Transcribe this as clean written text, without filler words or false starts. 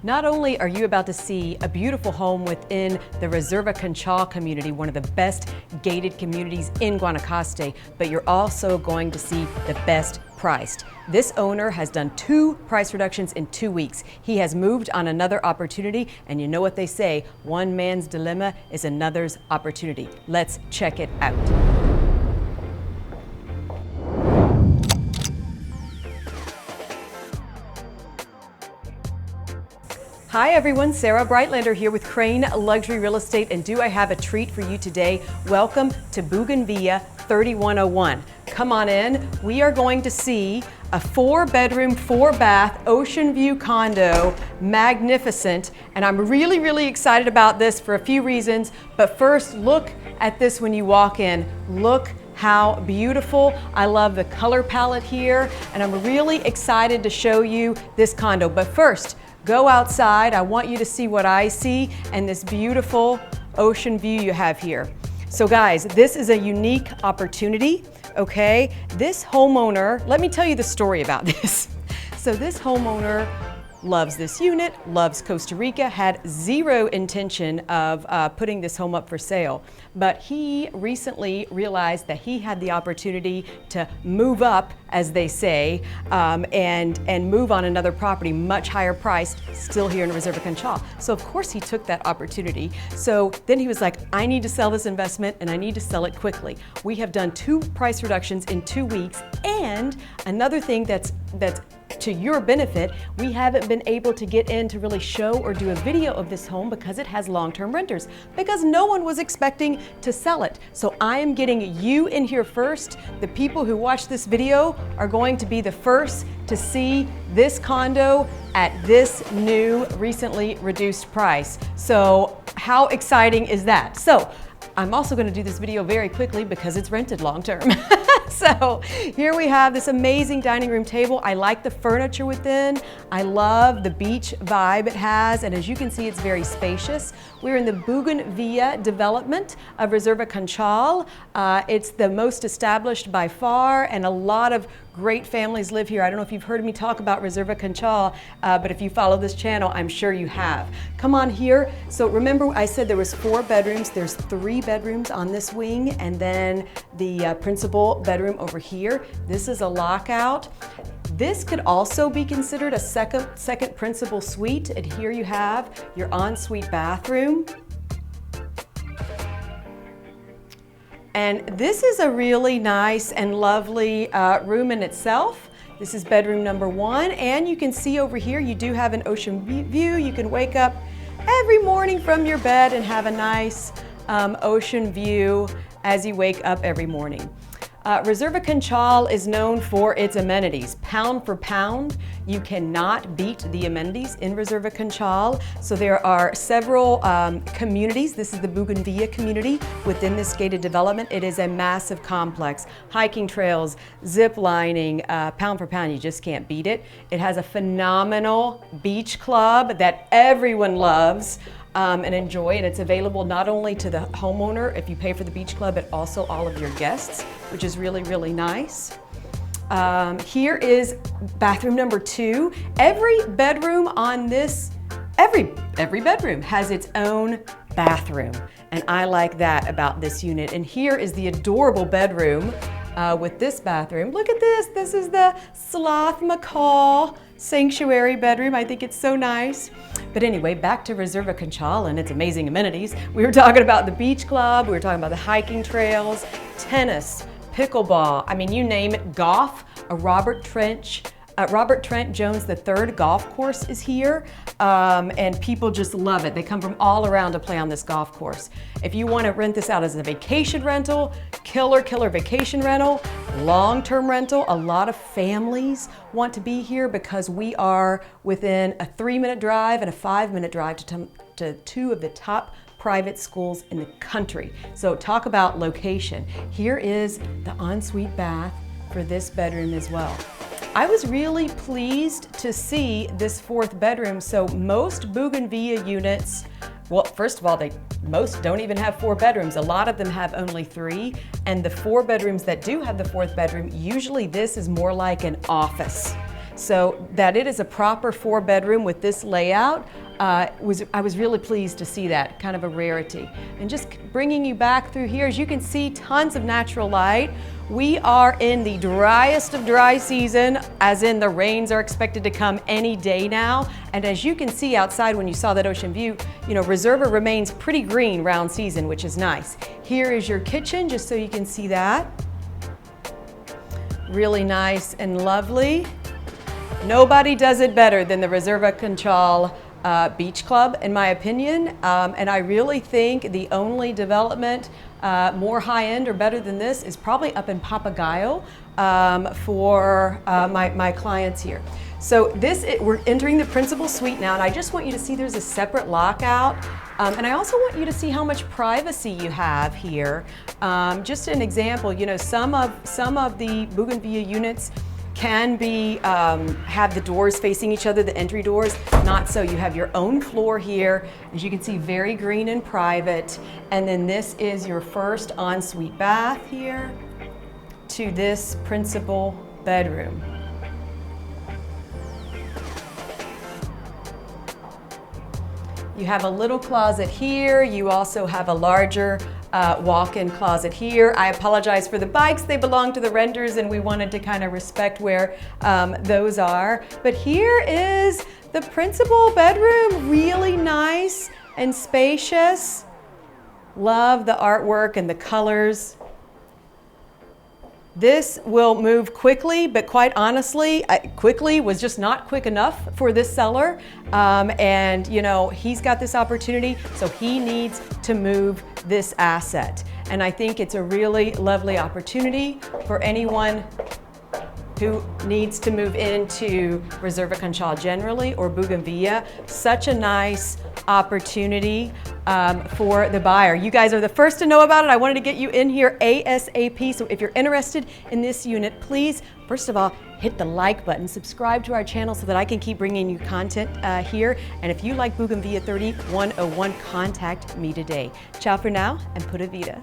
Not only are you about to see a beautiful home within the Reserva Conchal community, one of the best gated communities in Guanacaste, but you're also going to see the best priced. This owner has done 2 price reductions in 2 weeks. He has moved on another opportunity, and you know what they say, one man's dilemma is another's opportunity. Let's check it out. Hi everyone, Sarah Breitlander here with KRAIN Luxury Real Estate, and do I have a treat for you today? Welcome to Bougainvillea 3101. Come on in. We are going to see a 4-bedroom, 4-bath ocean view condo, magnificent, and I'm really excited about this for a few reasons. But first, look at this when you walk in. Look how beautiful. I love the color palette here, and I'm really excited to show you this condo. But first, go outside. I want you to see what I see and this beautiful ocean view you have here. So guys, this is a unique opportunity, okay? This homeowner, let me tell you the story about this. So this homeowner loves this unit, loves Costa Rica, had zero intention of putting this home up for sale. But he recently realized that he had the opportunity to move up, as they say, and move on another property, much higher priced, still here in Reserva Conchal. So of course he took that opportunity. So then he was like, I need to sell this investment and I need to sell it quickly. We have done 2 price reductions in 2 weeks, and another thing that's to your benefit, we haven't been able to get in to really show or do a video of this home because it has long-term renters, because no one was expecting to sell it. So I am getting you in here first. The people who watch this video are going to be the first to see this condo at this new, recently reduced price. So how exciting is that? So I'm also going to do this video very quickly because it's rented long-term. So here we have this amazing dining room table. I like the furniture within. I love the beach vibe it has, and as you can see, it's very spacious. We're in the Bougainvillea development of Reserva Conchal. It's the most established by far, and a lot of great families live here. I don't know if you've heard me talk about Reserva Conchal, but if you follow this channel, I'm sure you have. Come on here. So remember I said there was 4 bedrooms. There's 3 bedrooms on this wing, and then the principal bedroom over here. This is a lockout. This could also be considered a second principal suite, and here you have your ensuite bathroom. And this is a really nice and lovely room in itself. This is bedroom number 1, and you can see over here you do have an ocean view. You can wake up every morning from your bed and have a nice ocean view as you wake up every morning. Reserva Conchal is known for its amenities. Pound for pound, you cannot beat the amenities in Reserva Conchal. So there are several communities. This is the Bougainvillea community within this gated development. It is a massive complex. Hiking trails, zip lining, pound for pound, you just can't beat it. It has a phenomenal beach club that everyone loves and enjoy, and it's available not only to the homeowner if you pay for the beach club, but also all of your guests, which is really nice. Here is bathroom number 2. Every bedroom on this, every bedroom has its own bathroom, and I like that about this unit. And here is the adorable bedroom with this bathroom. Look at this. This is the Sloth Macaw sanctuary bedroom. I think it's so nice. But anyway, back to Reserva Conchal and its amazing amenities. We were talking about the beach club, we were talking about the hiking trails, tennis, pickleball, I mean, you name it, golf. A Robert Trent Jones III golf course is here, and people just love it. They come from all around to play on this golf course. If you want to rent this out as a vacation rental, killer vacation rental, long-term rental, a lot of families want to be here because we are within a 3-minute drive and a 5-minute drive to 2 of the top private schools in the country. So talk about location. Here is the ensuite bath for this bedroom as well. I was really pleased to see this 4th bedroom. So most Bougainvillea units, well, first of all, most don't even have 4 bedrooms. A lot of them have only 3. And the 4 bedrooms that do have the 4th bedroom, usually this is more like an office. So that it is a proper 4-bedroom with this layout, I was really pleased to see that, kind of a rarity. And just bringing you back through here, as you can see, tons of natural light. We are in the driest of dry season, as in the rains are expected to come any day now. And as you can see outside when you saw that ocean view, you know, Reserva remains pretty green round season, which is nice. Here is your kitchen, just so you can see that. Really nice and lovely. Nobody does it better than the Reserva Conchal Beach Club, in my opinion. And I really think the only development more high-end or better than this is probably up in Papagayo for my clients here. So we're entering the principal suite now, and I just want you to see there's a separate lockout. And I also want you to see how much privacy you have here. Just an example, you know, some of the Bougainvillea units can be have the doors facing each other, the entry doors. Not so. You have your own floor here, as you can see, very green and private. And then this is your first ensuite bath here to this principal bedroom. You have a little closet here. You also have a larger walk-in closet here. I apologize for the bikes. They belong to the renters, and we wanted to kind of respect where those are. But here is the principal bedroom. Really nice and spacious. Love the artwork and the colors. This will move quickly, but quite honestly, quickly was just not quick enough for this seller. And you know, he's got this opportunity, so he needs to move this asset. And I think it's a really lovely opportunity for anyone who needs to move into Reserva Conchal generally, or Bougainvillea. Such a nice opportunity for the buyer. You guys are the first to know about it. I wanted to get you in here ASAP. So if you're interested in this unit, please, first of all, hit the like button, subscribe to our channel so that I can keep bringing you content here. And if you like Bougainvillea 3101, contact me today. Ciao for now, and pura vida.